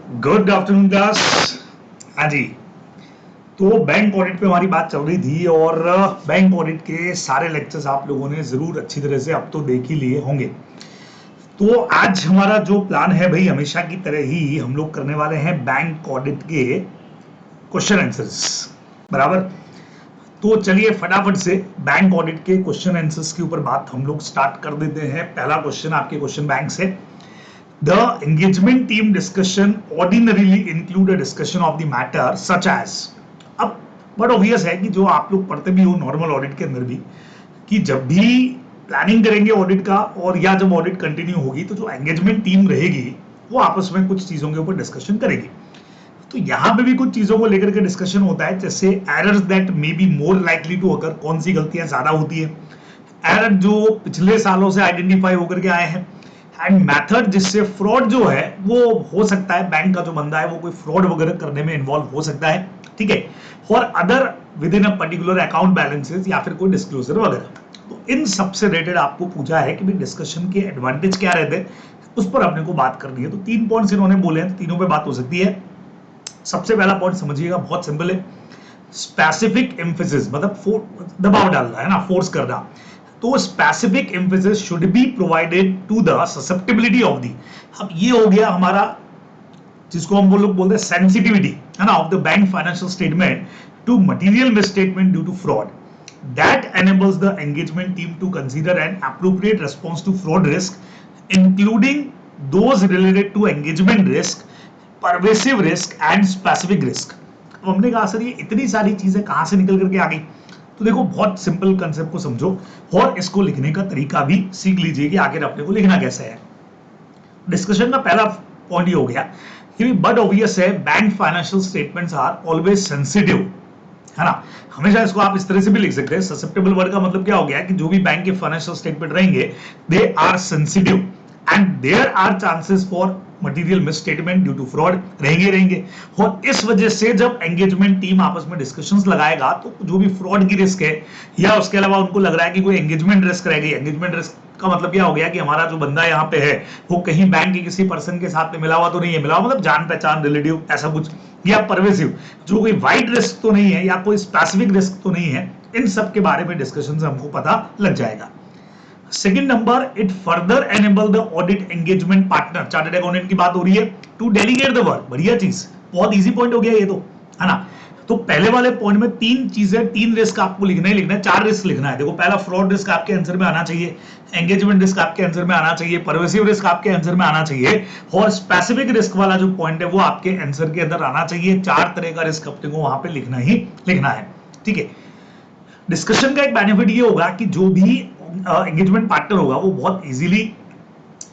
Good afternoon class. हाँ जी, तो bank audit पे हमारी बात चल रही थी और बैंक ऑडिट के सारे लेक्चर्स आप लोगों ने जरूर अच्छी तरह से अब तो देख ही लिए होंगे। तो आज हमारा जो प्लान है भाई, हमेशा की तरह ही हम लोग करने वाले हैं बैंक ऑडिट के क्वेश्चन आंसर्स। बराबर। तो चलिए फटाफट से बैंक ऑडिट के क्वेश्चन आंसर्स के ऊपर बात हम लोग स्टार्ट कर देते हैं। पहला क्वेश्चन आपके क्वेश्चन बैंक से, the engagement team discussion ordinarily include a discussion of the matter such as। अब बड़ा ऑब्वियस है कि जो आप लोग पढ़ते भी हो नॉर्मल ऑडिट के अंदर भी, कि जब भी प्लानिंग करेंगे ऑडिट का और या जब ऑडिट कंटिन्यू होगी तो जो एंगेजमेंट टीम रहेगी वो आपस में कुछ चीजों के ऊपर डिस्कशन करेगी। तो यहां पे भी कुछ चीजों को लेकर के डिस्कशन होता है, जैसे errors that may be more likely to occur, कौन सी गलतियां ज्यादा होती है, एरर जो पिछले सालों से आइडेंटिफाई होकर के आए हैं, एंड मेथड जिससे फ्रॉड जो है वो हो सकता है, बैंक का जो बंदा है वो कोई फ्रॉड वगैरह करने में इन्वॉल्व हो सकता है, ठीक है, और other with in a particular account balances या फिर कोई डिस्क्लोजर वगैरह। तो इन सबसे रिलेटेड आपको पूछा है कि भाई डिस्कशन के एडवांटेज क्या रहते हैं, उस पर अपने को बात करनी है। तो 3 पॉइंट्स इन्होंने बोले हैं, तीनों पे बात हो सकती है। सबसे पहला पॉइंट समझिएगा, बहुत सिंपल है, स्पेसिफिक एम्फेसिस, मतलब दबाव डालना है ना, फोर्स करना। तो specific emphasis should be provided to the susceptibility of the. अब ये हो गया हमारा जिसको हम वो लोग बोलते हैं सेंसिटिविटी, है ना, of the bank financial statement to material misstatement due to fraud, that enables the engagement team to consider an appropriate response to fraud risk, including those related to engagement risk, pervasive risk and specific risk। अब हमने कहा sir ये इतनी सारी चीजें कहां से निकल करके आ गई, तो देखो बहुत सिंपल कंसेप्ट को समझो और इसको लिखने का तरीका भी सीख लीजिए कि आखिर अपने को लिखना कैसे है। डिस्कशन का पहला पॉइंट ये हो गया कि बट ऑब्वियस है, bank financial statements are always sensitive, है ना। हमेशा इसको आप इस तरह से भी लिख सकते हैं, ससेप्टेबल वर्ड का मतलब क्या हो गया कि जो भी बैंक के फाइनेंशियल स्टेटमेंट रहेंगे they are sensitive and there are chances for material misstatement due to fraud, रहेंगे। और इस वजह से जब एंगेजमेंट टीम आपस में डिस्कशंस लगाएगा तो जो भी फ्रॉड की रिस्क है या उसके अलावा उनको लग रहा है कि कोई एंगेजमेंट रिस्क रह गई, एंगेजमेंट रिस्क का मतलब क्या हो गया कि हमारा जो बंदा यहाँ पे है वो कहीं बैंक के किसी पर्सन के साथ में मिला हुआ तो नहीं है, मिला हुआ मतलब जान पहचान रिलेटिव ऐसा कुछ, या परवेसिव जो कोई वाइड रिस्क तो नहीं है या कोई स्पेसिफिक रिस्क तो नहीं है। इन सब के बारे में डिस्कशन से हमको पता लग जाएगा। Second number, it further enable the audit engagement partner, chartered accountant की बात हो रही है, टू डेलीगेट द वर्क। बढ़िया चीज, बहुत इजी पॉइंट हो गया ये तो, है ना। तो पहले वाले पॉइंट में 3 चीजें, 3 रिस्क आपको लिखना ही लिखना है, 4 रिस्क लिखना है। देखो पहला फ्रॉड रिस्क आपके आंसर में आना चाहिए, एंगेजमेंट रिस्क आपके आंसर में आना चाहिए, परवेसिव रिस्क आपके आंसर में आना चाहिए, और स्पेसिफिक रिस्क वाला जो पॉइंट है वो आपके आंसर के अंदर आना चाहिए। 4 तरह का रिस्क अपने को वहां पे लिखना ही लिखना है, ठीक है। डिस्कशन का एक बेनिफिट ये होगा कि जो भी एंगेजमेंट पार्टनर होगा वो बहुत इजीली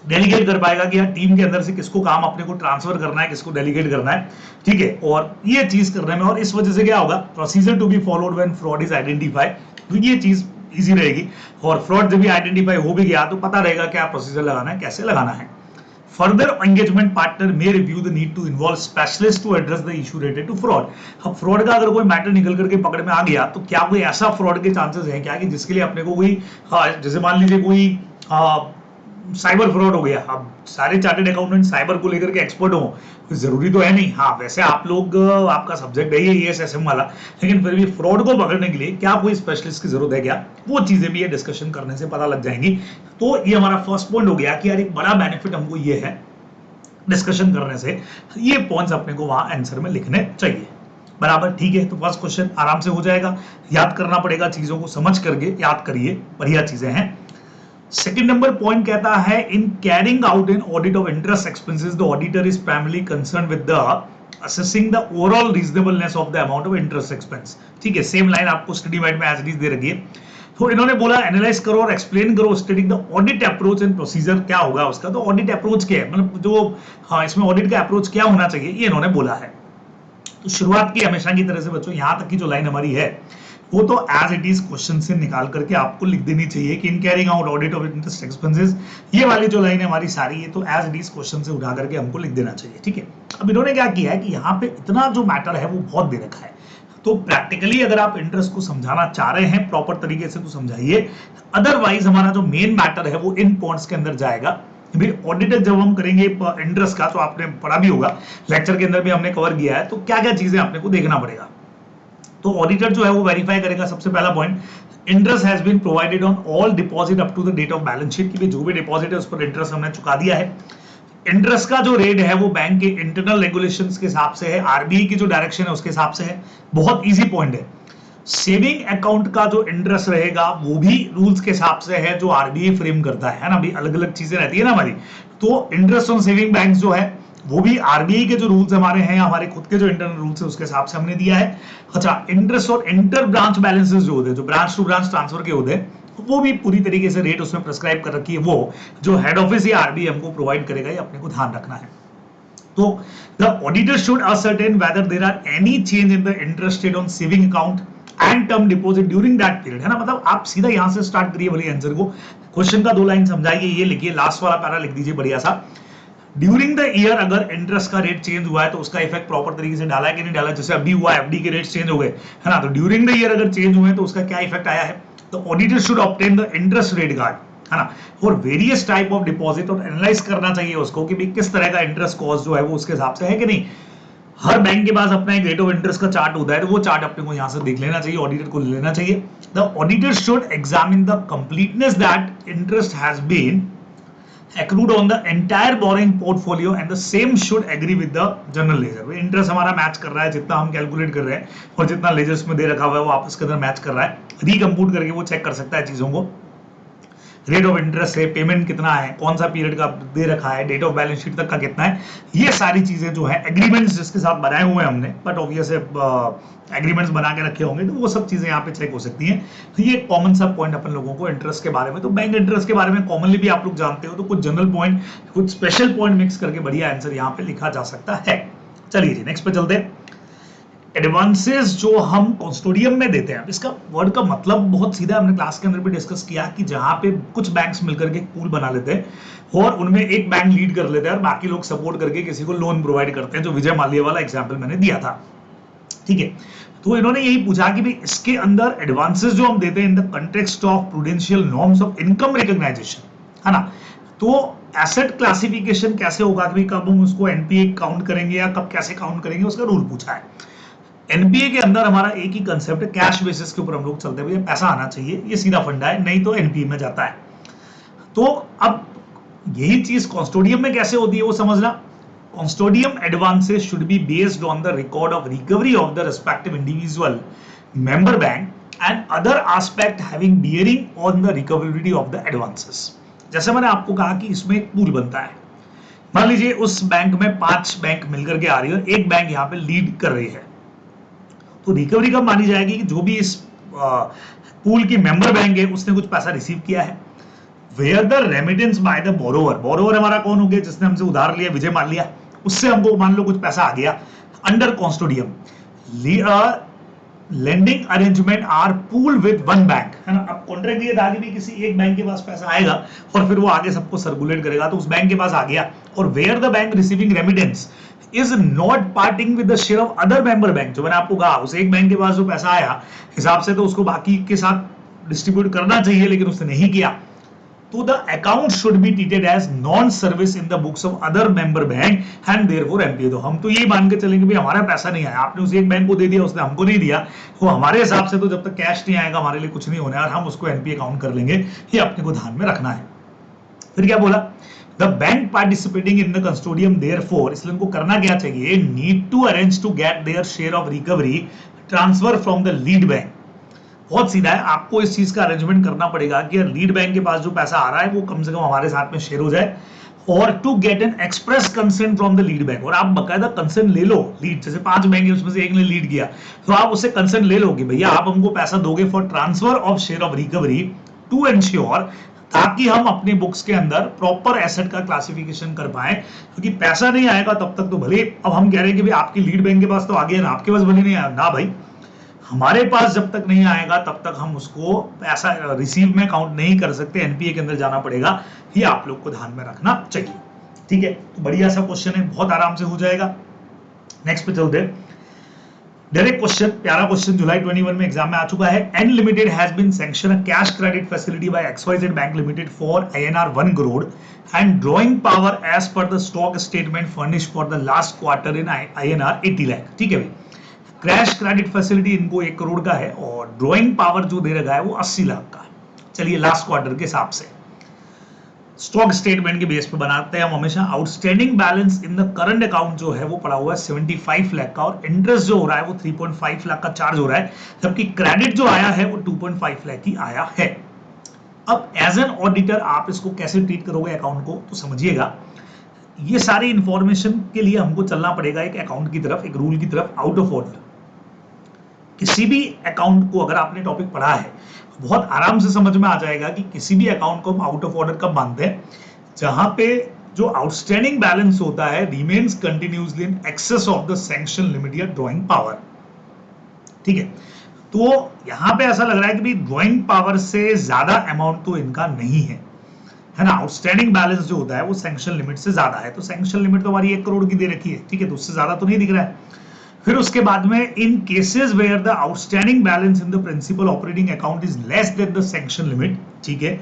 डेलीगेट कर पाएगा कि यार टीम के अंदर से किसको काम अपने को ट्रांसफर करना है, किसको डेलीगेट करना है, ठीक है। और ये चीज करने में, और इस वजह से क्या होगा, procedure to be followed when fraud is identify, तो ये चीज इजी रहेगी। और फ्रॉड जब भी आइडेंटिफाई हो भी गया तो पता रहेगा क्या प्रोसीजर लगाना है, कैसे लगाना है। Further, engagement partner may review the need to involve specialists to address the issue related to fraud। अब फ्रॉड का अगर कोई मैटर निकल करके पकड़ में आ गया तो क्या कोई ऐसा फ्रॉड के चांसेस है क्या कि जिसके लिए अपने को कोई, जैसे मान लीजिए कोई साइबर फ्रॉड हो गया, अब सारे चार्टर्ड अकाउंटेंट साइबर को लेकर के एक्सपर्ट हो, जरूरी तो है नहीं। हाँ वैसे आप लोग, आपका सब्जेक्ट है ये ESSM वाला, लेकिन फिर भी फ्रॉड को पकड़ने के लिए क्या कोई स्पेशलिस्ट की जरूरत है क्या, वो चीजें भी ये डिस्कशन करने से पता लग जाएंगी। तो ये हमारा फर्स्ट पॉइंट हो गया कि यार एक बड़ा बेनिफिट हमको ये है डिस्कशन करने से, ये पॉइंट्स अपने को वहां आंसर में लिखने चाहिए। बराबर, ठीक है। तो फर्स्ट क्वेश्चन आराम से हो जाएगा, याद करना पड़ेगा, चीजों को समझ करके याद करिए, बढ़िया चीजें हैं। सेकेंड नंबर पॉइंट कहता है, इन carrying out an audit of interest expenses the auditor is primarily concern with the assessing the overall reasonableness of the amount of interest expense, ठीक है। सेम लाइन आपको स्टडी गाइड में as it is they रखी है। तो इन्होंने बोला analyse करो और एक्सप्लेन करो study the audit approach and procedure, क्या होगा उसका। तो ऑडिट अप्रोच क्या है, मतलब जो, हाँ इसमें ऑडिट का अप्रोच क्या होना चाहिए, ये इन्होंने बोला है। तो शुरुआत की हमेशा की तरह से बच्चों, यहां तक की जो लाइन हमारी है वो तो एज इट इज क्वेश्चन से निकाल करके आपको लिख देनी चाहिए कि इन carrying out audit of interest expenses, ये वाली जो लाइन है हमारी सारी, ये तो एज इट इज क्वेश्चन से उठा करके हमको लिख देना चाहिए, ठीक है। अब इन्होंने क्या किया है कि यहाँ पे इतना जो मैटर है वो बहुत दे रखा है, तो प्रैक्टिकली अगर आप इंटरेस्ट को समझाना चाह रहे हैं प्रॉपर तरीके से तो समझाइए, अदरवाइज हमारा जो मेन मैटर है वो इन पॉइंट्स के अंदर जाएगा। भाई ऑडिटर जब हम करेंगे इंटरेस्ट का, तो आपने पढ़ा भी होगा, लेक्चर के अंदर भी हमने कवर किया है, तो क्या क्या चीजें आपने को देखना पड़ेगा। तो ऑडिटर जो है वो वेरीफाई करेगा, सबसे पहला point, interest has been provided on all deposit up to the date of balance sheet, कि जो भी डिपॉजिट है उस पर इंटरेस्ट हमने चुका दिया है। इंटरेस्ट का जो रेट है वो बैंक के इंटरनल रेगुलेशंस के हिसाब से है, आरबीआई की जो डायरेक्शन है उसके हिसाब से है। बहुत इजी पॉइंट है। सेविंग अकाउंट का जो इंटरेस्ट रहेगा वो भी रूल्स के हिसाब से है जो आरबीआई फ्रेम करता है ना, भी अलग अलग चीजें रहती है ना हमारी। तो इंटरेस्ट ऑन सेविंग बैंक जो है वो भी आरबीआई के जो रूल्स हमारे हैं, हमारे खुद के जो इंटरनल रूल्स है उसके हिसाब से हमने दिया है। अच्छा, इंटरेस्ट और इंटर ब्रांच बैलेंसेस जो होते हैं, जो ब्रांच टू ब्रांच ट्रांसफर के होते हैं, वो भी पूरी तरीके से रेट उसमें प्रिस्क्राइब कर रखी है, वो जो हेड ऑफिस या आरबीआई हमको प्रोवाइड करेगा, ये अपने को ध्यान रखना है। तो the auditor should ascertain whether there are any change in the interest rate on saving account and term deposit during that period, है ना। मतलब आप सीधा यहां से स्टार्ट करिए भले आंसर को, क्वेश्चन का 2 लाइन समझाइए, ये लिखिए, लास्ट वाला पैरा लिख दीजिए बढ़िया सा। ड्यूरिंग द ईयर अगर इंटरेस्ट का रेट चेंज हुआ है तो उसका इफेक्ट प्रॉपर तरीके से डाला है कि नहीं डाला, जैसे अभी हुआ एफडी के रेट चेंज हो गए, है ना। तो ड्यूरिंग द ईयर अगर चेंज हुए तो उसका क्या इफेक्ट आया है। तो auditor should obtain the interest rate card, है ना, और वेरियस टाइप ऑफ डिपॉजिट, और एनालाइज करना चाहिए उसको कि भाई किस तरह का इंटरेस्ट कॉस्ट जो है वो उसके हिसाब से है कि नहीं। हर बैंक के पास अपना एक रेट ऑफ इंटरेस्ट का चार्ट होता है, तो वो चार्ट अपने को यहां से देख लेना चाहिए, ऑडिटर को ले लेना चाहिए। The auditor should examine the completeness that interest has been accrued on the entire borrowing portfolio and the same should agree with the general ledger। Interest हमारा मैच कर रहा है, जितना हम कैलकुलेट कर रहे हैं और जितना लेजर्स में दे रखा हुआ है वो आपस के अंदर मैच कर रहा है। रिकम्प्यूट करके वो चेक कर सकता है चीजों को, रेट ऑफ इंटरेस्ट है, पेमेंट कितना है, कौन सा पीरियड का दे रखा है, डेट ऑफ बैलेंस शीट तक का कितना है, ये सारी चीजें जो है एग्रीमेंट्स जिसके साथ बनाए हुए हैं हमने, बट ऑब्वियस एग्रीमेंट्स बना के रखे होंगे, तो वो सब चीजें यहाँ पे चेक हो सकती हैं। तो ये कॉमन सा पॉइंट अपन लोगों को इंटरेस्ट के बारे में, तो बैंक इंटरेस्ट के बारे में कॉमनली भी आप लोग जानते हो, तो कुछ जनरल पॉइंट कुछ स्पेशल पॉइंट मिक्स करके बढ़िया आंसर यहाँ पे लिखा जा सकता है। चलिए जी नेक्स्ट पे चलते हैं। एडवांसेस जो हम कस्टोडियम में देते हैं, इसका वर्ड का मतलब बहुत सीधा, हमने क्लास के अंदर भी डिस्कस किया कि जहां पे कुछ बैंक्स मिलकर के पूल बना लेते हैं और उनमें एक बैंक लीड कर लेते हैं और बाकी लोग सपोर्ट करके किसी को लोन प्रोवाइड करते हैं, जो विजय माल्या वाला एग्जाम्पल मैंने दिया था, ठीक है। तो इन्होंने यही पूछा कि भाई इसके अंदर एडवांसेस जो हम देते हैं in the context of prudential norms of income recognisation, है ना, तो एसेट क्लासिफिकेशन कैसे होगा कि कब हम उसको एनपीए काउंट करेंगे या कब कैसे काउंट करेंगे, उसका रूल पूछा है। एनपीए के अंदर हमारा एक ही कंसेप्ट है, कैश बेसिस के ऊपर हम लोग चलते हैं, पैसा आना चाहिए, ये सीधा फंडा है, नहीं तो एनपीए में जाता है। तो अब यही चीज कस्टोडियम में कैसे होती है वो समझना। Consortium advances should be based on the record of recovery of the respective individual member bank and other aspect having bearing on the recoverability of the advances. जैसे मैंने आपको कहा कि इसमें एक पूल बनता है, मान लीजिए उस बैंक में 5 बैंक मिलकर के आ रही है और एक बैंक यहाँ पे लीड कर रही है, तो रिकवरी कब मानी जाएगी कि जो भी इस पूल की मेंबर बैंक है उसने कुछ पैसा रिसीव किया है। Where the remittance by the borrower, borrower हमारा कौन हो गया, जिसने हमसे उधार लिया, विजय माल्या, उससे हमको मान लो कुछ पैसा आ गया under consortium. Lending arrangement are pool with one bank, है ना। अब कॉन्ट्रैक्ट ये था कि भी किसी एक बैंक के पास पैसा आएगा और फिर वो आगे सबको सर्कुलेट करेगा, तो उस बैंक के पास आ गया। और where the bank receiving remittance is not parting with the share of other member bank, जो मैंने आपको कहा उस एक बैंक के पास जो पैसा आया हिसाब से तो उसको बाकी के साथ डिस्ट्रीब्यूट करना चाहिए, लेकिन उसने नहीं किया, तो the account should be treated as non service in the books of other member bank and therefore NPA। तो हम तो यही मान के चलेंगे भी हमारा पैसा नहीं आया, आपने उस एक बैंक को दे दिया, उसने हमको नहीं दिया, वो हमारे हिसाब से तो जब तक कैश नहीं आएगा हमारे लिए कुछ नहीं होना है और हम उसको NPA काउंट कर लेंगे, ये अपने को ध्यान में रखना है। फिर क्या बोला, The bank participating in the custodian therefore, इसलिए उनको करना क्या चाहिए, need to arrange to get their share of recovery transfer from the lead bank। बहुत सीधा है, आपको इस चीज का अरेंजमेंट करना पड़ेगा कि लीड बैंक के पास जो पैसा आ रहा है वो कम से कम हमारे साथ में शेयर हो जाए, और to get an express consent from the lead bank, और आप बकायदा कंसेंट ले लो। लीड जैसे 5 बैंक है उसमें से एक ने लीड किया, तो आप उससे कंसेंट ले लो कि भैया आप हमको पैसा दोगे for transfer of share of recovery to ensure, ताकि हम अपनी बुक्स के अंदर प्रॉपर एसेट का क्लासिफिकेशन कर पाए, क्योंकि पैसा नहीं आएगा तब तक तो भले, अब हम कह रहे हैं कि भाई आपकी लीड बैंक के पास तो आ गया ना, आपके पास भले नहीं आया ना भाई, हमारे पास जब तक नहीं आएगा तब तक हम उसको पैसा रिसीव में काउंट नहीं कर सकते, एनपीए के अंदर जाना पड़ेगा, ये आप लोग को ध्यान में रखना चाहिए, ठीक है। तो बढ़िया सा क्वेश्चन है, बहुत आराम से हो जाएगा। नेक्स्ट पे चलते हैं। डायरेक्ट क्वेश्चन, प्यारा क्वेश्चन, जुलाई 21 में एग्जाम में आ चुका है। N limited has been sanction a cash credit facility by XYZ bank limited for INR 1 crore and drawing power as per the stock statement furnish for the last quarter in INR 80 lakh. ठीक है भाई, cash credit facility इनको 1 करोड़ का है और drawing power जो दे रखा है वो 80 लाख का। चलिए लास्ट क्वार्टर के हिसाब से स्टॉक स्टेटमेंट के बेस पे बनाते हैं हम हमेशा। Outstanding balance in the current account जो है वो पड़ा हुआ है 75 लाख का और इंटरेस्ट जो हो रहा है वो 3.5 लाख का चार्ज हो रहा है, जबकि क्रेडिट जो आया है वो 2.5 लाख ही आया है। अब एज एन ऑडिटर आप इसको कैसे ट्रीट करोगे अकाउंट को, तो समझिएगा ये सारी इंफॉर्मेशन के लिए हमको चलना पड़ेगा एक अकाउंट की तरफ, एक रूल की तरफ, आउट ऑफ ऑर्डर। किसी भी अकाउंट को अगर आपने टॉपिक पढ़ा है बहुत आराम से समझ में आ जाएगा कि किसी भी अकाउंट को हम आउट ऑफ ऑर्डर कब मानते हैं, जहां पे जो आउटस्टैंडिंग बैलेंस होता है remains continuously in excess of the sanction limit या ड्रॉइंग पावर। ठीक है, तो यहां पे ऐसा लग रहा है कि भाई ड्रॉइंग पावर से ज्यादा अमाउंट तो इनका नहीं है ना। आउटस्टैंडिंग बैलेंस जो होता है वो सैंक्शन लिमिट से ज्यादा है, तो सैंक्शन लिमिट तो हमारी 1 करोड़ की दे रखी है। ठीक है, तो उससे ज्यादा तो नहीं दिख रहा है। फिर उसके बाद में in cases where the outstanding balance in the principal operating account is less than the sanction limit, ठीक है,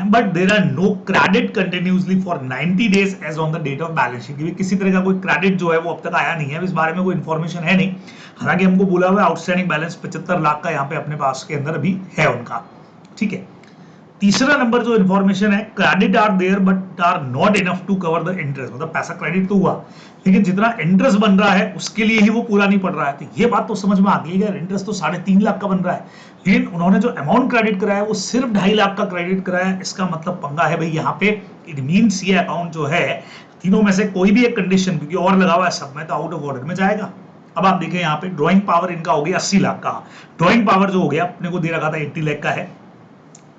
but there are no credit continuously for 90 days as on the date of balance sheet. किसी तरह का कोई credit जो है वो अब तक आया नहीं है, इस बारे में कोई इन्फॉर्मेशन है नहीं। हालांकि हमको बोला हुआ आउटस्टैंडिंग बैलेंस 75 लाख का यहाँ पे अपने पास के अंदर अभी है उनका। ठीक है, तीसरा नंबर जो इन्फॉर्मेशन है, credit are there but are not enough to cover the interest. मतलब पैसा क्रेडिट तो हुआ लेकिन जितना इंटरेस्ट बन रहा है उसके लिए ही वो पूरा नहीं पड़ रहा है। तो ये बात तो समझ में आती है कि इंटरेस्ट तो 3.5 लाख का बन रहा है, लेकिन उन्होंने जो अमाउंट क्रेडिट कराया वो सिर्फ 2.5 लाख का क्रेडिट कराया। इसका मतलब पंगा है भाई यहाँ पे। इट मीन्स ये अकाउंट जो है तीनों में से कोई भी एक कंडीशन, क्योंकि और लगा हुआ है सब में, तो आउट ऑफ ऑर्डर में जाएगा। अब आप देखें यहाँ पे ड्रॉइंग पावर इनका हो गया 80 लाख का। ड्रॉइंग पावर जो हो गया अपने को दे रखा था 80 लाख का है,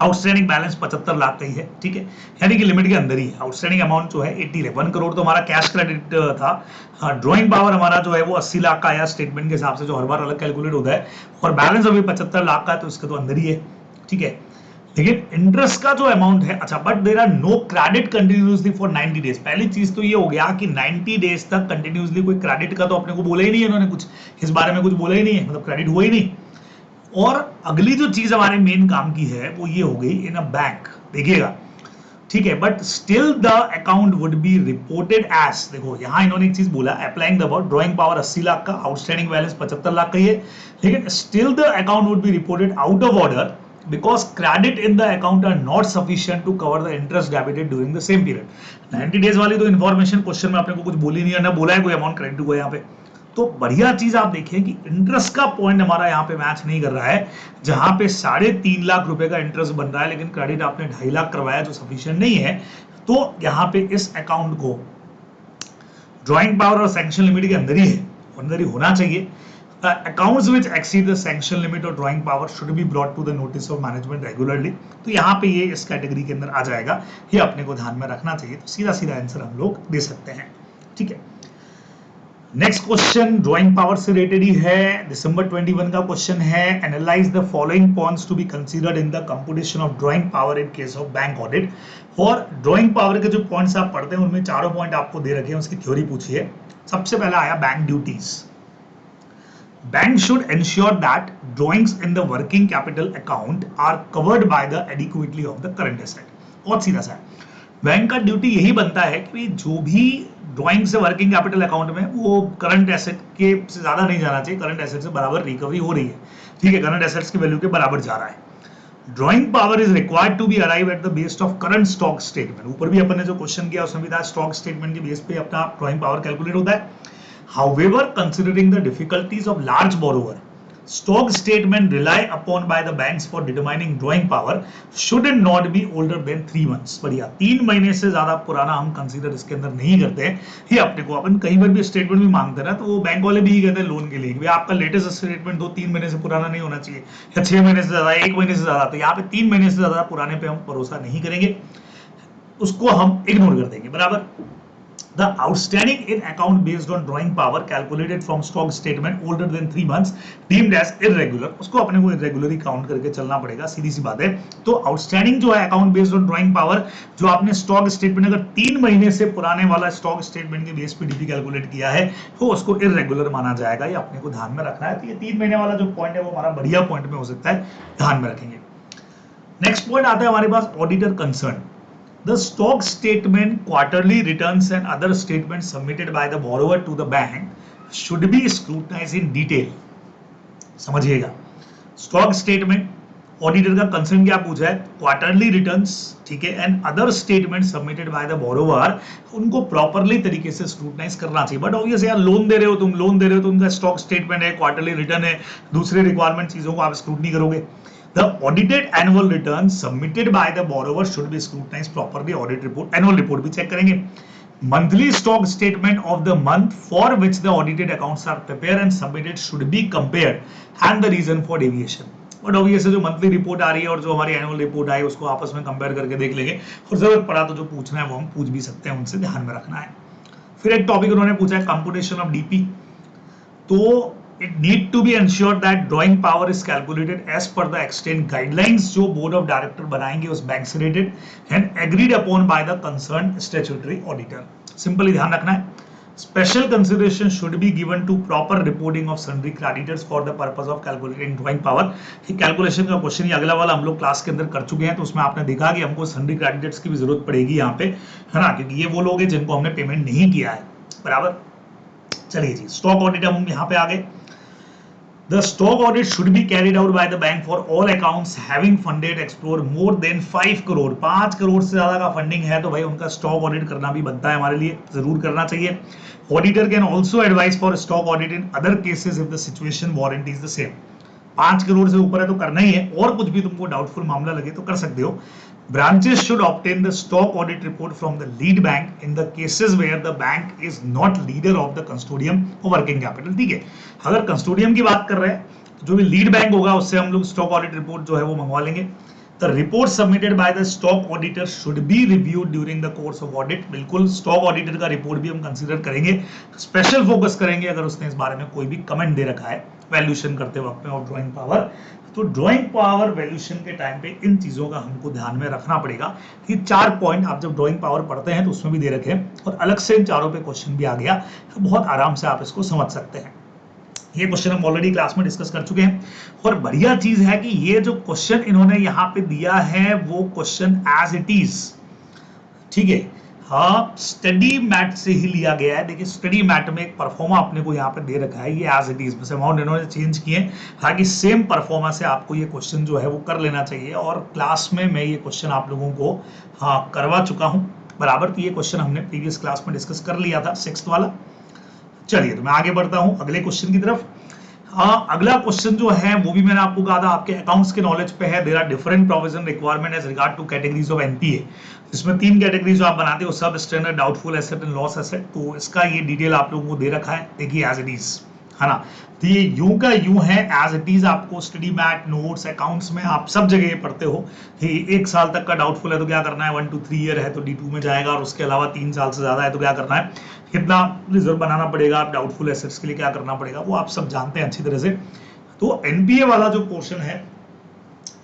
आउटस्टैंडिंग बैलेंस 75 लाख का ही है। ठीक है, यानी कि लिमिट के अंदर ही है। आउटस्टैंडिंग अमाउंट जो है 80 लाख, 1 करोड़ तो हमारा कैश क्रेडिट था। हाँ, ड्रॉइंग पावर हमारा जो है वो 80 लाख का आया स्टेटमेंट के हिसाब से, जो हर बार अलग कैलकुलेट होता है, और बैलेंस अभी 75 लाख का है, तो इसका तो अंदर ही है। ठीक है, लेकिन इंटरेस्ट का जो अमाउंट है, अच्छा, but there are no credit continuously for 90 days. पहली चीज तो ये हो गया कि 90 डेज तक कंटिन्यूअसली कोई क्रेडिट का तो अपने को बोला ही नहीं है, इन्होंने कुछ इस बारे में कुछ बोला ही नहीं है, मतलब क्रेडिट हुआ ही नहीं। और अगली जो चीज हमारे मेन काम की है वो ये हो गई इन अ बैंक। देखिएगा, ठीक है, but still the account would be reported as, देखो यहां इन्होंने एक चीज बोला, applying the about drawing power 80 lakh का, आउटस्टैंडिंग बैलेंस 75 लाख का ही है, लेकिन still the account would be reported out of order because credit in the account are not sufficient to cover the interest debited during the same period। 90 days वाली तो information question में आपने को कुछ बोली नहीं है, ना बोला है कोई अमाउंट क्रेडिट हुआ यहाँ पे। तो बढ़िया चीज आप देखिए कि इंटरेस्ट का पॉइंट हमारा यहाँ पे मैच नहीं कर रहा है, जहां पे 3.5 लाख रुपए का इंटरेस्ट बन रहा है, लेकिन क्रेडिट आपने 2.5 लाख करवाया जो सफिशिएंट नहीं है। तो यहाँ पे इस अकाउंट को ड्रॉइंग पावर और सैंक्शन लिमिट के अंदर ही है, अंदर ही होना चाहिए। Accounts which exceed the sanction limit or drawing power should be brought to the notice of management regularly। तो यहाँ पे ये इस कैटेगरी के अंदर आ जाएगा, ये अपने को ध्यान में रखना चाहिए। तो सीधा सीधा आंसर हम लोग दे सकते हैं। ठीक है, नेक्स्ट क्वेश्चन ड्राइंग पावर से रिलेटेड ही है, दिसंबर 21 का क्वेश्चन है। Analyse the following points to be considered in the computation of drawing power in case of bank audit. और ड्राइंग पावर के जो पॉइंट्स आप पढ़ते हैं उनमें चारों पॉइंट आपको दे रखे हैं, उसकी थ्योरी पूछी है। सबसे पहला आया bank duties. Bank should ensure that drawings in the working capital account are covered by the adequately of the current asset। बहुत सीधा सा है, बैंक का ड्यूटी यही बनता है कि जो भी ड्राइंग से वर्किंग कैपिटल अकाउंट में वो करंट एसेट के से ज्यादा नहीं जाना चाहिए, करंट एसेट से बराबर रिकवरी हो रही है। ठीक है, करंट एसेट्स की वैल्यू के बराबर जा रहा है। Drawing power is required to be arrive at the base of current stock statement. ऊपर भी अपन ने जो क्वेश्चन किया उसमें भी था स्टॉक स्टेटमेंट के बेस पे अपना ड्राइंग पावर कैलकुलेट होता है। However, considering the difficulties of large borrower, stock statement rely upon by the banks for determining drawing power should not be older than 3 months। बढ़िया, 3 महीने से ज्यादा पुराना हम कंसीडर इसके अंदर नहीं करते हैं। ये अपने को अपन कहीं पर भी स्टेटमेंट भी मांगते हैं ना, तो वो बैंक वाले भी कहते हैं लोन के लिए कि आपका लेटेस्ट स्टेटमेंट 2-3 महीने से पुराना नहीं होना चाहिए, या 6 महीने से ज्यादा, 1 महीने से ज्यादा। तो यहाँ पे 3 महीने से ज्यादा पुराने पे हम भरोसा नहीं करेंगे, उसको हम इग्नोर कर देंगे। बराबर, The outstanding in account based on drawing power calculated from stock statement older than 3 months deemed as irregular, उसको अपने को irregular ही काउंट करके चलना पड़ेगा, सीधी सी बात है। तो आउटस्टैंडिंग जो है account based on drawing power, जो आपने स्टॉक स्टेटमेंट अगर 3 महीने से पुराने वाला स्टॉक स्टेटमेंट के बेस पे डीपी कैलकुलेट किया है तो उसको इररेगुलर माना जाएगा, ये अपने को ध्यान में रखना है। तो ये 3 महीने वाला जो पॉइंट है वो हमारा बढ़िया पॉइंट में हो सकता है, ध्यान में रखेंगे। नेक्स्ट पॉइंट आता है हमारे पास auditor concern. The stock statement, quarterly returns and other statements submitted by the borrower to the bank should be scrutinized in detail. समझिएगा, स्टॉक स्टेटमेंट ऑडिटर का कंसर्न क्या पूछा है, क्वार्टरली रिटर्न्स, ठीक है, and other statement submitted by the borrower, उनको properly तरीके से स्क्रूटनाइज करना चाहिए। बट ऑब्वियस यार लोन दे रहे हो तुम, लोन दे रहे हो तो उनका स्टॉक स्टेटमेंट है, क्वार्टरली रिटर्न है, दूसरे रिक्वायरमेंट चीजों को आप स्क्रूटनी करोगे। The audited annual returns submitted by the borrower should be scrutinized properly. Audit report, annual report भी चेक करेंगे। Monthly stock statement of the month for which the audited accounts are prepared and submitted should be compared and the reason for deviation. But obviously जो monthly report आ रही है और जो हमारी annual report आई उसको आपस में कंपेयर करके देख लेंगे, और जरूरत पड़ा तो जो पूछना है वो हम पूछ भी सकते हैं, उनसे ध्यान में रखना है। फिर एक टॉपिक उन्होंने पूछा है कंप्यूटेशन ऑफ डीपी। तो it need to be ensured that drawing power is calculated as per the extent guidelines जो board of director बनाएंगे उस बैंक से related and agreed upon by the concerned statutory auditor। Simply ध्यान रखना है, special consideration should be given to proper reporting of sundry creditors for the purpose of calculating drawing power। ये calculation का question ही अगला वाला हम लोग क्लास के अंदर कर चुके हैं, तो उसमें आपने देखा कि हमको sundry creditors की भी जरूरत पड़ेगी यहाँ पे, है ना, क्योंकि ये वो लोग हैं जिनको हमने पेमेंट नहीं किया है, बराबर। चलिए जी, स्टॉक ऑडिट हम यहाँ पे आ गए। The stock audit should be carried out by the bank for all accounts having funded explore more than 5 crore. 5 crore से ज्यादा का फंडिंग है तो भाई उनका स्टॉक ऑडिट करना भी बनता है, हमारे लिए जरूर करना चाहिए। Auditor can also advice for stock audit in other cases if the situation warranties the same. 5 crore से ऊपर है तो करना ही है, और कुछ भी तुमको डाउटफुल मामला लगे तो कर सकते हो। Branches should obtain the stock audit report from the lead bank in the cases where the bank is not leader of the custodian or working capital। ठीक है, अगर कस्टोडियम की बात कर रहे हैं तो जो भी लीड बैंक होगा उससे हम लोग स्टॉक ऑडिट रिपोर्ट जो है वो मंगवा लेंगे। The report submitted by the stock auditor should be reviewed during the course of audit। बिल्कुल स्टॉक ऑडिटर का रिपोर्ट भी हम कंसीडर करेंगे, स्पेशल फोकस करेंगे अगर उसने इस बारे में कोई भी कमेंट दे रखा है वैल्यूएशन करते वक्त में। और ड्राइंग पावर, तो ड्राइंग पावर वैल्यूएशन के टाइम पे इन चीजों का हमको ध्यान में रखना पड़ेगा। ये 4 पॉइंट आप जब ड्राइंग पावर पढ़ते हैं तो उसमें भी दे रखे हैं, और अलग से इन चारों पे क्वेश्चन भी आ गया तो बहुत आराम से आप इसको समझ सकते हैं। ये क्वेश्चन हम ऑलरेडी क्लास में डिस्कस कर चुके हैं, और बढ़िया चीज है कि ये जो क्वेश्चन इन्होंने यहाँ पे दिया है वो क्वेश्चन एज इट इज, ठीक है, हाँ, स्टडी मैट से ही लिया गया है। देखिए स्टडी मैट में एक परफॉर्मा अपने को यहाँ पे दे रखा है, ये एज इट इज, बस अमाउंट इन्होंने चेंज किए, हालांकि सेम परफॉर्मा से आपको ये क्वेश्चन जो है वो कर लेना चाहिए। और क्लास में मैं ये क्वेश्चन आप लोगों को हाँ करवा चुका हूँ, बराबर। तो ये क्वेश्चन हमने प्रीवियस क्लास में डिस्कस कर लिया था, 6th वाला। चलिए तो मैं आगे बढ़ता हूं अगले क्वेश्चन की तरफ। अगला क्वेश्चन जो है वो भी मैंने आपको कहा था आपके अकाउंट्स के नॉलेज पे है। There are different provision requirement as regard to categories of NPA, इसमें 3 कैटेगरीज आप बनाते हो, substandard, doubtful asset and loss asset. तो इसका ये डिटेल आप लोगों को दे रखा है, देखिए एज इट इज, है ना। तो ये यूं का यूं है, एज इट इज आपको स्टडी मैट, नोट्स, अकाउंट्स में आप सब जगह पढ़ते हो। ये 1 साल तक का डाउटफुल है तो क्या करना है, 1 to 3 ईयर है तो D2 में जाएगा, और उसके अलावा 3 साल से ज्यादा है तो क्या करना है, कितना रिजर्व बनाना पड़ेगा, आप डाउटफुल एसेट्स के लिए क्या करना पड़ेगा, वो आप सब जानते हैं अच्छी तरह से। तो एनपीए वाला जो पोर्शन है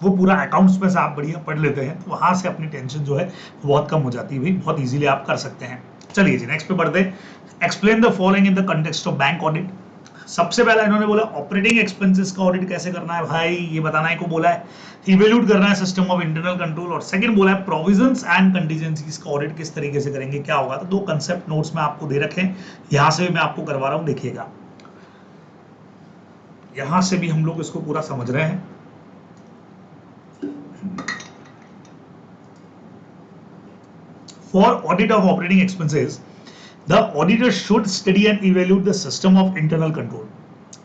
वो पूरा अकाउंट्स में से आप बढ़िया पढ़ लेते हैं, तो वहां से अपनी टेंशन जो है बहुत कम हो जाती है भाई, बहुत इजीली आप कर सकते हैं। चलिए जी नेक्स्ट पे बढ़ते हैं। Explain the following in the context of bank audit. सबसे पहला इन्होंने बोला ऑपरेटिंग एक्सपेंसेस का ऑडिट कैसे करना है भाई, ये बताना है को बोला है, इवैल्यूएट करना है सिस्टम ऑफ इंटरनल कंट्रोल, और सेकंड बोला है प्रोविजंस एंड कंटीजेंसीज का ऑडिट किस तरीके से करेंगे, क्या होगा। तो 2 कंसेप्ट नोट्स में आपको दे रखे हैं, यहां से भी मैं आपको करवा रहा हूं, देखिएगा यहां से भी हम लोग इसको पूरा समझ रहे हैं। For audit of operating expenses The auditor should study and evaluate the system of internal control।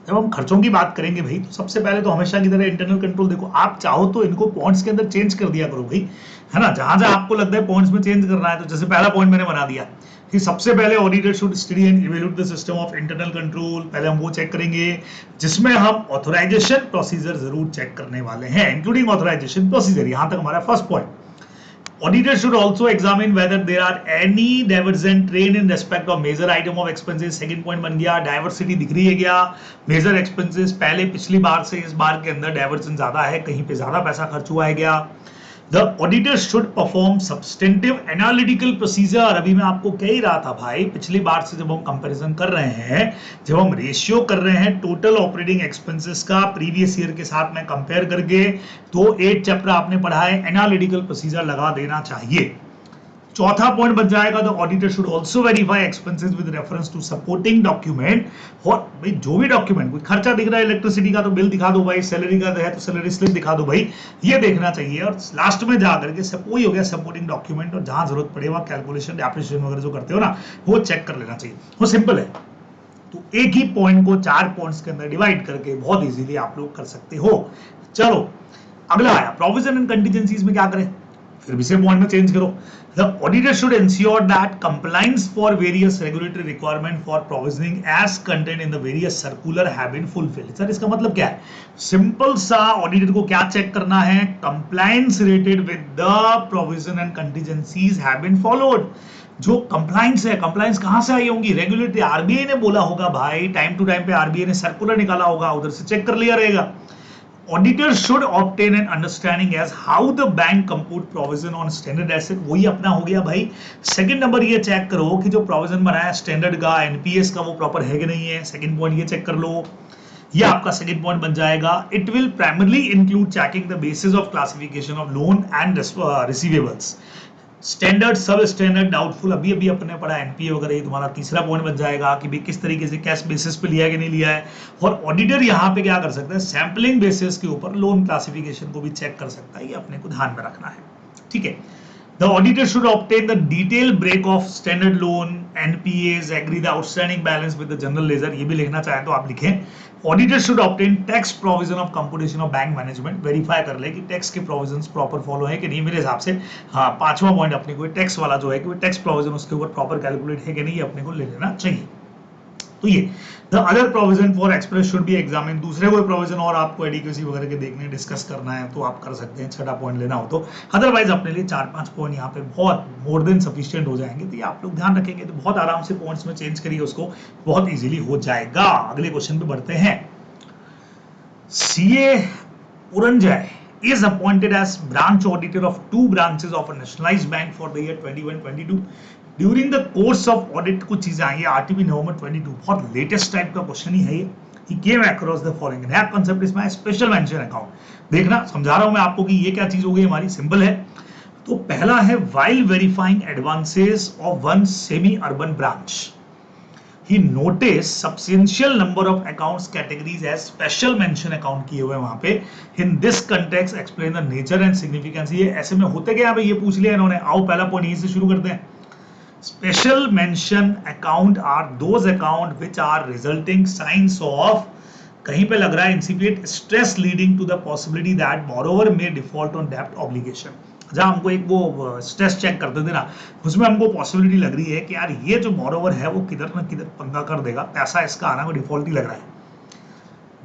जब हम खर्चों की बात करेंगे भाई तो सबसे पहले तो हमेशा की तरह इंटरनल कंट्रोल, देखो आप चाहो तो इनको पॉइंट्स के अंदर चेंज कर दिया करो भाई, है ना, जहां जहां आपको लगता है पॉइंट्स में चेंज करना है। तो जैसे पहला पॉइंट मैंने बना दिया कि सबसे पहले auditor should study and evaluate the system of internal control. पहले हम वो चेक करेंगे जिसमें हम ऑथराइजेशन प्रोसीजर जरूर चेक करने वाले हैं, इंक्लूडिंग ऑथराइजेशन प्रोसीजर। यहां तक हमारा first point. Auditor should also examine whether there are any divergent trend in respect of major item of expenses. Second point बन गया, डाइवर्सिटी दिख रही है क्या मेजर एक्सपेंसेस पहले पिछली बार से इस बार के अंदर डाइवर्जन ज्यादा है, कहीं पे ज्यादा पैसा खर्च हुआ है क्या. The auditor should perform substantive analytical procedure. अभी मैं आपको कह ही रहा था भाई, पिछली बार से जब हम कंपैरिजन कर रहे हैं, जब हम रेशियो कर रहे हैं टोटल ऑपरेटिंग एक्सपेंसेस का प्रीवियस ईयर के साथ में कंपेयर करके, तो 8 चैप्टर आपने पढ़ा है, एनालिटिकल प्रोसीजर लगा देना चाहिए. चौथा पॉइंट बन जाएगा, the auditor should also verify expenses with reference to supporting document. और भाई जो भी डॉक्यूमेंट, कोई खर्चा दिख रहा है इलेक्ट्रिसिटी का तो बिल दिखा दो भाई, सैलरी का है तो सैलरी स्लिप दिखा दो भाई, ये देखना चाहिए. और लास्ट में जाकर के सब वही हो गया सपोर्टिंग डॉक्यूमेंट, और जहां जरूरत पड़े वहां कैलकुलेशन डेप्रिसिएशन वगैरह जो करते हो ना, वो चेक कर लेना चाहिए. वो सिंपल है. तो एक ही पॉइंट को 4 पॉइंट्स के अंदर डिवाइड करके बहुत इजीली आप लोग कर सकते हो. चलो अगला आया, प्रोविजन एंड कंटीजेंसीज में क्या करें, फिर भी सेम पॉइंट में चेंज करो. The auditor should ensure that compliance for various regulatory requirement for provisioning as contained in the various circular have been fulfilled. Sir इसका मतलब क्या है? सिंपल सा ऑडिटर को क्या चेक करना है, compliance related with the provision and contingencies have been followed. जो कंप्लाइंस है, कंप्लाइंस कहां से आई होंगी, रेगुलेटरी आरबीआई ने बोला होगा भाई, टाइम टू टाइम पे आरबीआई ने सर्कुलर निकाला होगा, उधर से चेक कर लिया रहेगा. Auditor should obtain an understanding as how the bank compute provision on standard asset. वही अपना हो गया भाई. सेकंड नंबर ये चेक करो कि जो प्रोविजन बनाया स्टैंडर्ड का, एनपीएस का, वो प्रॉपर है कि नहीं है. सेकंड पॉइंट ये चेक कर लो, ये आपका सेकंड पॉइंट बन जाएगा. It will primarily include checking the basis of classification of loan and receivables, standard, सब स्टैंडर्ड, डाउटफुल, अभी अभी अपने पढ़ा एनपीए वगैरह. ये तुम्हारा तीसरा पॉइंट बन जाएगा कि भाई किस तरीके से कैश बेसिस पे लिया है कि नहीं लिया है. और ऑडिटर यहाँ पे क्या कर सकते हैं, सैंपलिंग बेसिस के ऊपर लोन क्लासिफिकेशन को भी चेक कर सकता है. ये अपने को ध्यान में रखना है, ठीक है. The auditor should obtain the detailed break of standard loan, NPAs, agree the outstanding balance with the general ledger. ये भी लिखना चाहे तो आप लिखें. Auditor should obtain tax provision of computation of bank management. Verify कर ले कि टैक्स के प्रोविजंस प्रॉपर फॉलो है कि नहीं. मेरे हिसाब से हाँ, पांचवा पॉइंट अपने को टैक्स वाला जो है कि टैक्स प्रोविजन उसके ऊपर प्रॉपर कैलकुलेट है कि नहीं, ये अपने को ले लेना चाहिए. तो ये the other provision for express should be examine. दूसरे कोई प्रोविजन और आपको एडिक्वेसी वगैरह के देखने डिस्कस करना है तो आप कर सकते हैं, छठा पॉइंट लेना हो तो. अदरवाइज अपने लिए 4-5 पॉइंट यहाँ पे बहुत मोर देन सफिशिएंट हो जाएंगे. तो ये आप लोग ध्यान रखेंगे तो बहुत आराम से पॉइंट्स में चेंज करिए उसको, बहुत इजीली हो जाएगा. अगले क्वेश्चन पे बढ़ते हैं. CA Uranjay is appointed as branch auditor of 2 branches of a nationalized bank for the year 21-22. During the course of audit कुछ चीजें आई है, आरटीपी नवंबर 22, बहुत लेटेस्ट टाइप का क्वेश्चन ही है ये. He came across the following. नया कंसेप्ट इसमें स्पेशल मेंशन अकाउंट. देखना समझा रहा हूं मैं आपको कि ये क्या चीज हो गई हमारी, सिंपल है. तो पहला है while verifying advances of one semi urban branch, he noticed substantial number of accounts categories as special mention account किए हुए वहां पे. In this context explain the nature and significance. ये ऐसे में होते क्या है, ये पूछ लिया इन्होंने. आओ पहला पॉइंट यहीं से शुरू करते हैं. Special mention account are those account which are resulting signs of, कहीं पे लग रहा है incipient stress leading to the possibility that borrower may default on debt obligation. जहाँ हमको एक वो स्ट्रेस चेक करते थे ना, उसमें हमको पॉसिबिलिटी लग रही है कि यार ये जो बोरोवर है वो किधर ना किधर पंगा कर देगा, पैसा इसका आना को डिफॉल्ट ही लग रहा है.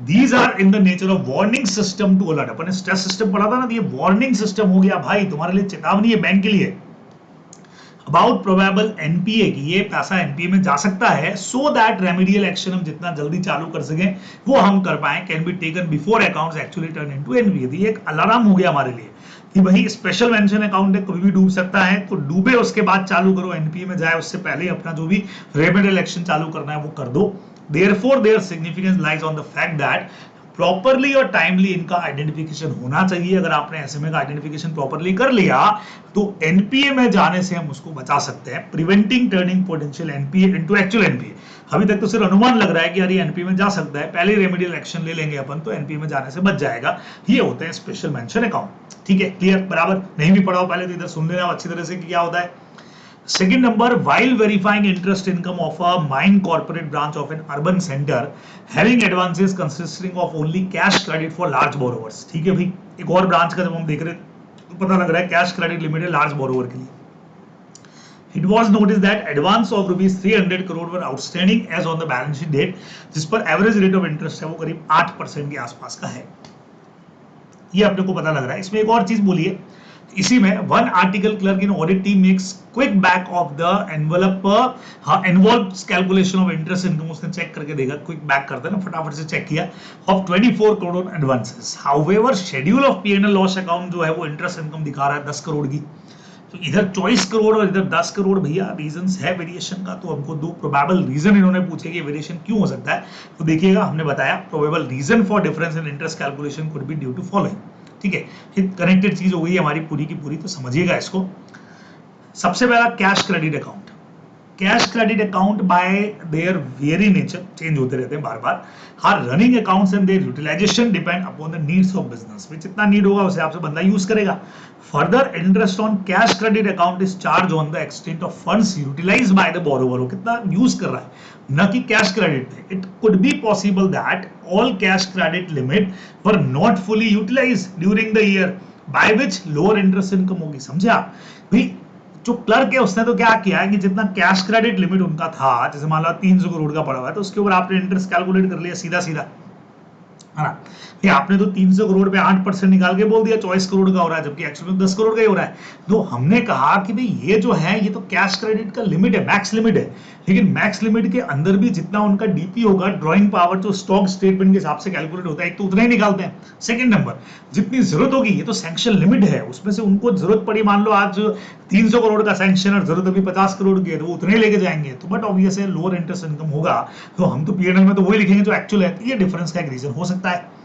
These are in the nature of warning system to alert. अपन ने स्ट्रेस सिस्टम पढ़ा था ना, ये वार्निंग सिस्टम हो गया भाई, तुम्हारे लिए चेतावनी है बैंक के लिए. अबाउट प्रोबेबल एनपीए की, ये पैसा एनपीए में जा सकता है, सो दैट रेमेडियल एक्शन हम जितना जल्दी चालू कर सकें वो हम कर पाए, can be taken before accounts actually turn into NPA. ये एक अलार्म हो गया हमारे लिए कि भाई स्पेशल मेंशन अकाउंट है, कभी भी डूब सकता है, तो डूबे उसके बाद चालू करो, एनपीए में जाए उससे पहले अपना जो भी रेमेडियल एक्शन चालू करना है वो कर दो. Therefore, their significance lies on the fact that properly और टाइमली इनका आइडेंटिफिकेशन होना चाहिए. अगर आपने एसएमए का आइडेंटिफिकेशन प्रॉपरली कर लिया तो एनपीए में जाने से हम उसको बचा सकते हैं. Preventing turning potential NPA into actual NPA. अभी तक तो सिर्फ अनुमान लग रहा है कि यार ये एनपीए में जा सकता है, पहले रेमेडियल एक्शन ले लेंगे अपन तो एनपीए में जाने से बच जाएगा. ये होते हैं स्पेशल मेंशन अकाउंट. ठीक है, क्लियर, बराबर. नहीं भी पढ़ाओ पहले तो इधर सुन लेना अच्छी तरह से कि क्या होता है. Second number, while verifying interest income of a mine corporate branch of an urban center having advances consisting of only cash credit for large borrowers. ठीक है भाई, एक और ब्रांच का जब हम देख रहे तो पता लग रहा है कैश क्रेडिट लिमिट है लार्ज बोरोवर के लिए. It was noticed that advance of rupees 300 crore were outstanding as on the balance sheet date, जिस पर एवरेज रेट ऑफ इंटरेस्ट है वो करीब 8% के आसपास का है. ये अपने को पता लग रहा है. इसमें एक और चीज बोलिए, इसी में one article clerk in audit team makes quick back of the envelope involve calculation of interest income, उसने चेक करके देखा, क्विक बैक करते ना, फटाफट से चेक किया, of 24 crore advances. However schedule of P and L loss account जो है वो इंटरेस्ट इनकम दिखा रहा है 10 करोड़ की, तो इधर 24 करोड़ और इधर 10 करोड़। भैया रीजंस है वेरिएशन का, तो हमको दो प्रोबेबल रीजन इन्होंने पूछे कि वेरिएशन क्यों हो सकता है, तो देखिएगा हमने बताया probable reason for difference in interest calculation could be due to following. ठीक है, ये कनेक्टेड चीज हो गई हमारी पूरी की पूरी, तो समझिएगा इसको। सबसे पहला cash credit account. Cash credit account by their very nature change होते रहते हैं बार बार, हर running accounts and their utilization depend upon the needs of business, में जितना नीड होगा उसे आपसे बंदा यूज करेगा। Further interest on cash credit account is charge on the extent of funds utilized by the borrower, वो कितना यूज कर रहा है, न कि कैश क्रेडिट पे। It could be possible that all cash credit limit were not fully utilised during the year by which lower interest income होगी। समझे आप भाई, जो क्लर्क है उसने तो क्या किया है कि जितना कैश क्रेडिट लिमिट उनका था, जैसे मान लो 300 करोड़ का पड़ा हुआ है, तो उसके ऊपर आपने इंटरेस्ट कैलकुलेट कर लिया सीधा सीधा, है ना। ये आपने तो 300 करोड़ पे 8% निकाल के बोल दिया 24 करोड़ का हो रहा है, जबकि एक्चुअली में 10 करोड़ का ही हो रहा है। तो हमने कहा कि भाई ये जो है ये तो कैश क्रेडिट का लिमिट है, मैक्स लिमिट है, लेकिन मैक्स लिमिट के अंदर भी जितना उनका डीपी होगा, ड्रॉइंग पावर जो स्टॉक स्टेटमेंट के हिसाब से कैलकुलेट होता है, एक तो उतना ही निकालते हैं। सेकंड नंबर, जितनी जरूरत होगी, ये तो सैंक्शन लिमिट है, उसमें से उनको जरूरत पड़ी, मान लो आज 300 करोड़ का सैंक्शन और जरूरत अभी 50 करोड़ की है, तो वो उतने लेके जाएंगे। तो बट ऑब्वियस है लोअर इंटरेस्ट इनकम होगा, तो हम तो पीएनएल में तो वही लिखेंगे जो एक्चुअल है। ये डिफरेंस का एक रीजन हो सकता है।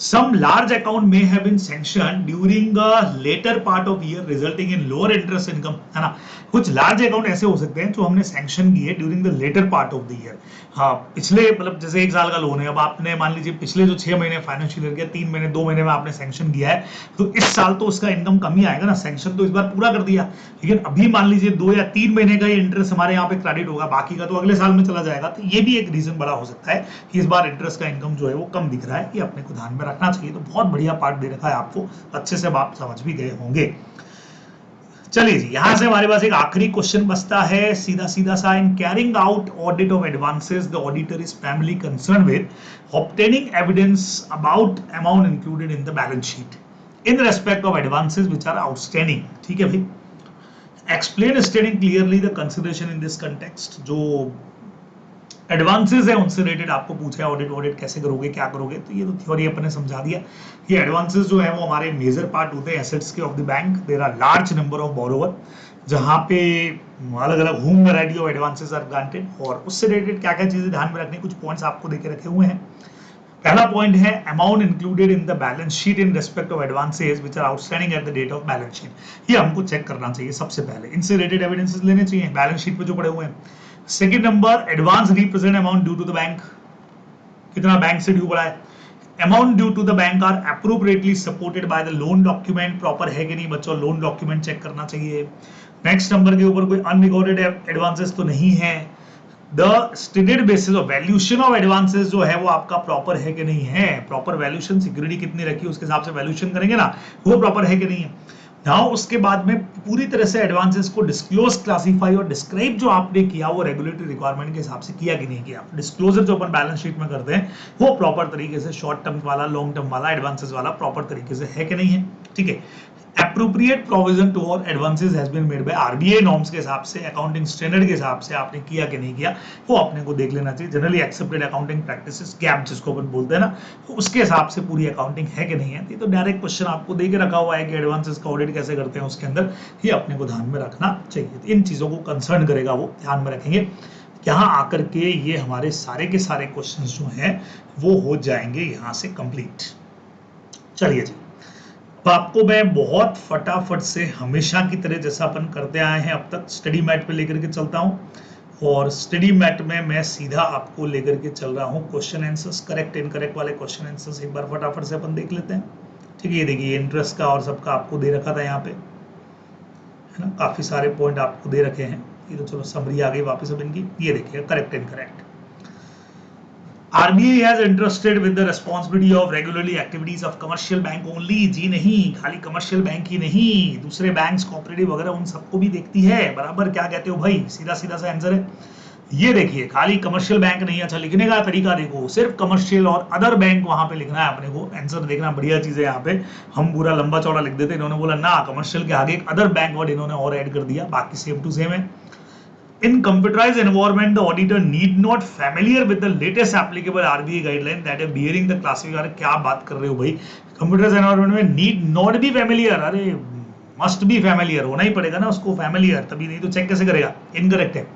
Some large account may have been sanctioned during the later part of year resulting in lower interest income, है ना। कुछ लार्ज अकाउंट ऐसे हो सकते हैं जो हमने सैंक्शन किए during the latter part of the year. हाँ, पिछले मतलब जैसे 1 साल का लोन है, अब आपने मान लीजिए पिछले जो 6 महीने फाइनेंशियल ईयर के 3 महीने 2 महीने में आपने सैंक्शन किया है, तो इस साल तो उसका इनकम कम ही आएगा ना, सैंक्शन तो इस बार पूरा कर दिया, लेकिन अभी मान लीजिए 2 या 3 महीने का इंटरेस्ट हमारे यहाँ पे क्रेडिट होगा, बाकी का तो अगले साल में चला जाएगा। तो ये भी एक रीजन बड़ा हो सकता है कि इस बार इंटरेस्ट का इनकम जो है वो कम दिख रहा है, ये अपने को ध्यान में रखना चाहिए। तो बहुत बढ़िया पार्ट दे रखा है आपको, अच्छे से आप समझ भी गए होंगे। चलिए जी, यहां से हमारे पास एक आखिरी क्वेश्चन बचता है, सीधा सीधा सा। In carrying out audit of advances the auditor is primarily concern with obtaining evidence about amount included in the balance sheet in respect of advances which are outstanding. ठीक है भाई, explain stating clearly the consideration in this context. जो advances है उनसे related आपको पूछा है audit कैसे करोगे, क्या करोगे, तो ये तो थ्योरी अपने समझा दिया। ये एडवांसेस जो है वो हमारे मेजर पार्ट होते हैं एसेट्स के of the bank. There are large number of borrower, जहां पे अलग अलग home variety of advances are granted, और उससे रिलेटेड क्या क्या चीजें ध्यान में रखनी, कुछ पॉइंट्स आपको देके रखे हुए हैं। पहला पॉइंट है amount included in the balance sheet in respect of advances which are outstanding at the date of balance sheet. ये हमको चेक करना चाहिए सबसे पहले, इनसे रिलेटेड एविडेंसेस लेने चाहिए बैलेंस शीट पे जो पड़े हुए हैं। Second number, advance represent amount due to the bank, कितना बैंक से ड्यू पड़ा है। Amount due to the bank are appropriately supported by the loan document, proper है कि नहीं बच्चों, लोन डॉक्यूमेंट चेक करना चाहिए। नेक्स्ट नंबर के ऊपर कोई अनरिकॉर्डेड एडवांसेस तो नहीं है। The stated basis of valuation of advances जो है वो आपका प्रॉपर है कि नहीं है, प्रॉपर वैल्यूएशन, सिक्योरिटी कितनी रखी उसके हिसाब से वैल्यूएशन करेंगे ना, वो प्रॉपर है कि नहीं है। नाउ उसके बाद में पूरी तरह से एडवांसेस को डिस्क्लोज, क्लासिफाई और डिस्क्राइब जो आपने किया वो रेगुलेटरी रिक्वायरमेंट के हिसाब से किया कि नहीं किया। डिस्क्लोजर जो अपन बैलेंस शीट में करते हैं वो प्रॉपर तरीके से, शॉर्ट टर्म वाला, लॉन्ग टर्म वाला, एडवांसेस वाला प्रॉपर तरीके से है कि नहीं है। ठीक है, appropriate provision toward advances has been made by RBI norms के हिसाब से, अकाउंटिंग स्टैंडर्ड के हिसाब से आपने किया कि नहीं किया, वो अपने को देख लेना चाहिए। Generally accepted accounting practices, gap जिसको अपन बोलते हैं ना, तो उसके हिसाब से पूरी अकाउंटिंग है कि नहीं है। ये तो डायरेक्ट क्वेश्चन आपको दे के रखा हुआ है कि एडवांसेस का ऑडिट कैसे करते हैं, उसके अंदर ये अपने को ध्यान में रखना चाहिए। इन चीजों को कंसर्न करेगा वो, ध्यान में रखेंगे। यहाँ आकर के ये हमारे सारे के सारे क्वेश्चन जो हैं वो हो जाएंगे यहाँ से कंप्लीट। चलिए जी, तो आपको मैं बहुत फटाफट से हमेशा की तरह जैसा अपन करते आए हैं अब तक स्टडी मैट पे लेकर के चलता हूं, और स्टडी मैट में मैं सीधा आपको लेकर के चल रहा हूं क्वेश्चन आंसर्स, करेक्ट इनकरेक्ट वाले क्वेश्चन आंसर्स एक बार फटाफट से अपन देख लेते हैं। ठीक है, ये देखिए इंटरेस्ट का और सबका आपको दे रखा था यहाँ पे, है ना, काफी सारे पॉइंट आपको दे रखे हैं। ये तो चलो समरी आ गई वापस अब इनकी, ये देखिए correct incorrect. RBI has entrusted with the responsibility of regularly activities of commercial bank only। जी नहीं, खाली कमर्शियल बैंक ही नहीं, दूसरे बैंक्स, कोऑपरेटिव वगैरह उन सबको भी देखती है बराबर। क्या कहते हो भाई, सीधा सीधा सा आंसर है। ये देखिए खाली कमर्शियल बैंक नहीं, अच्छा लिखने का तरीका देखो, सिर्फ कमर्शियल और अदर बैंक वहां पे लिखना है अपने को, आंसर देखना, बढ़िया चीज है यहाँ पे। हम पूरा लंबा चौड़ा लिख देते, इन्होंने बोला ना कमर्शियल के आगे एक अदर बैंक वर्ड इन्होंने और ऐड कर दिया, बाकी सेम टू सेम है। In computerized environment, the auditor need not familiar with the latest applicable RBI guideline that are bearing the classifier। क्या बात कर रहे हो भाई, कंप्यूटराइज एनवायरमेंट में नीड नॉट बी फैमिलियर, अरे मस्ट बी फैमिलियर होना ही पड़ेगा ना उसको, फैमिलियर, तभी नहीं तो चेक कैसे करेगा, इनकरेक्ट है।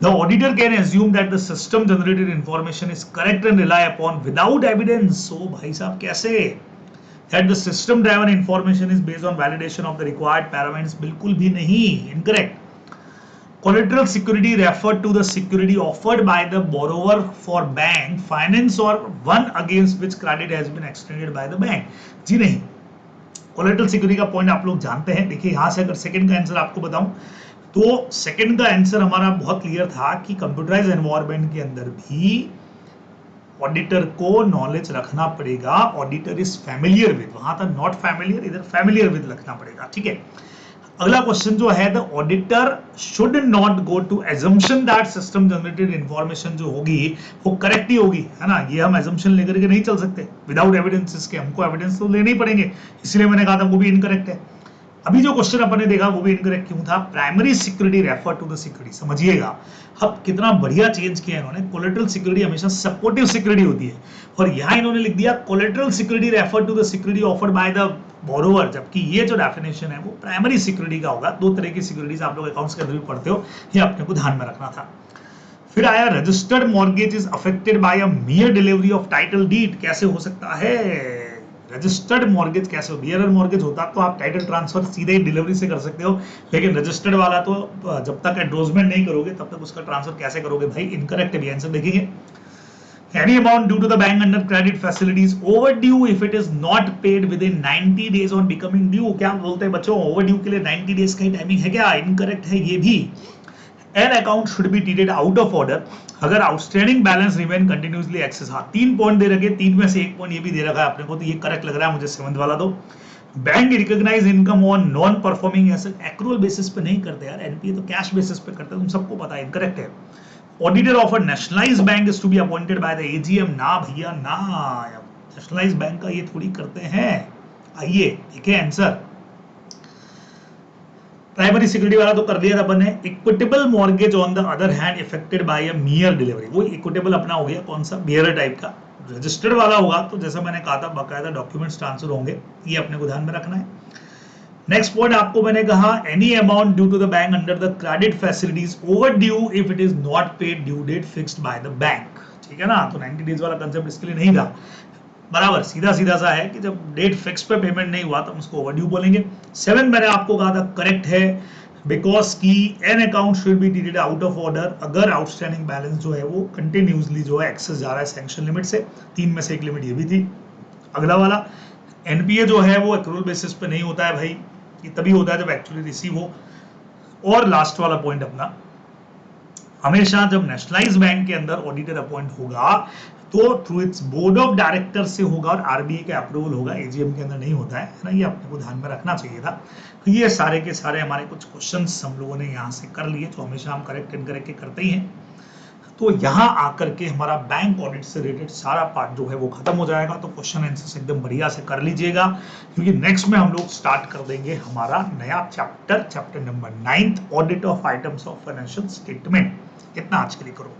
The auditor can assume that the system generated information is correct and rely upon without evidence। so भाई साहब कैसे, that the system driven information is based on validation of the required parameters, बिल्कुल भी नहीं, incorrect. Collateral security referred to the security offered by the borrower for bank finance or one against which credit has been extended by the bank। जी नहीं, collateral security का point आप लोग जानते हैं। देखिए यहां से अगर सेकंड का आंसर आपको बताऊं तो सेकंड का आंसर हमारा बहुत क्लियर था कि कंप्यूटराइज एनवायरनमेंट के अंदर भी ऑडिटर को नॉलेज रखना पड़ेगा, ऑडिटर इज फैमिलियर विद, वहां था नॉट फैमिलियर, इधर फैमिलियर विद रखना पड़ेगा, ठीक है। अगला क्वेश्चन जो है, the auditor should not go to assumption that system generated information जो होगी वो करेक्ट ही होगी, है ना, ये हम एजम्पशन लेकर के नहीं चल सकते विदाउट एविडेंस, इसके हमको एविडेंस तो लेने ही पड़ेंगे, इसलिए मैंने कहा था वो भी इनकरेक्ट है। अभी जो क्वेश्चन अपन ने देखा वो भी इनकरेक्ट क्यों था, primary security refer to the security, समझिएगा अब कितना बढ़िया चेंज किया इन्होंने, कोलेटरल सिक्योरिटी हमेशा सपोर्टिव सिक्योरिटी होती है और यहां इन्होंने लिख दिया collateral security refer to the security offered by the borrower, जबकि ये जो डेफिनेशन है वो प्राइमरी सिक्योरिटी का होगा। दो तरह की सिक्योरिटीज आप लोग अकाउंट्स के अंदर भी पढ़ते हो, ये अपने को ध्यान में रखना था। फिर आया registered mortgage is affected by a mere delivery of title deed, कैसे हो सकता है, रजिस्टर्ड मॉर्गेज कैसे हो, बियरर मॉर्गेज होता तो आप टाइटल ट्रांसफर सीधे ही डिलीवरी से कर सकते हो, लेकिन रजिस्टर्ड वाला तो जब तक एंडोर्समेंट नहीं करोगे तब तक उसका ट्रांसफर कैसे करोगे भाई, इनकरेक्ट है, आंसर देखेंगे। Any amount due to the bank under credit facilities overdue if it is not paid within 90 days on becoming due। क्या बोलते हैं बच्चों, ओवरड्यू के लिए 90 डेज का ही टाइमिंग है क्या, इनकरेक्ट है ये भी। An account should be treated out of order अगर outstanding balance remain continuously excess, हाँ 3 पॉइंट दे रखे, 3 में से 1 पॉइंट ये भी दे रखा है अपने को, तो ये करेक्ट लग रहा है मुझे, 7th वाला तो। Bank recognise income on non performing asset, accrual basis पे नहीं करते यार, एनपीए तो कैश बेसिस पे करते हैं, तुम सबको पता है, इनकरेक्ट है। Auditor of a nationalised bank is to be appointed by the AGM, ना भैया ना, नेशनलाइज्ड बैंक का ये थोड़ी करते हैं। आइए देखिए आंसर, प्राइमरी सिक्योरिटी वाला तो कर दिया था अपन ने। Equitable mortgage on the other hand effected by a mere delivery, वो इक्विटेबल अपना हो गया कौन सा, बियरर टाइप का। रजिस्टर्ड वाला होगा तो जैसा मैंने कहा था बकायदा डॉक्यूमेंट्स ट्रांसफर होंगे, ये अपने को ध्यान में रखना है। नेक्स्ट पॉइंट आपको मैंने कहा, any amount due to the bank under the credit facilities overdue if it is not paid due date fixed by the bank, ठीक है ना, तो 90 डेज वाला कंसेप्ट इसके लिए नहीं था, बराबर सीधा सीधा सा है कि जब डेट फिक्स पे पेमेंट नहीं हुआ तो हम उसको ओवरड्यू बोलेंगे। 7 मैंने आपको कहा था करेक्ट है, बिकॉज की an account should be treated out of order अगर आउटस्टैंडिंग बैलेंस जो है वो कंटिन्यूसली जो है एक्सेस जा रहा है सैंक्शन लिमिट से, 3 में से 1 लिमिट ये भी थी। अगला वाला एनपीए जो है वो एक्रूअल बेसिस पे नहीं होता है भाई, ये तभी होता है जब एक्चुअली रिसीव हो। और लास्ट वाला पॉइंट अपना, हमेशा जब नेशनलाइज्ड बैंक के अंदर ऑडिटर अपॉइंट होगा तो through it's board of director से होगा और आरबीआई का अप्रूवल होगा, एजीएम के अंदर नहीं होता है ना, ये अपने को ध्यान में रखना चाहिए था। तो ये सारे के सारे हमारे कुछ क्वेश्चंस हम लोगों ने यहाँ से कर लिए, जो हमेशा हम करेक्ट इनकरेक्ट के करते ही हैं। तो यहाँ आकर के हमारा बैंक ऑडिट से रिलेटेड सारा पार्ट जो है वो खत्म हो जाएगा, तो क्वेश्चन आंसर एकदम बढ़िया से कर लीजिएगा, क्योंकि नेक्स्ट में हम लोग स्टार्ट कर देंगे हमारा नया chapter number 9th, audit of items of financial statement. कितना आज के लिए करो।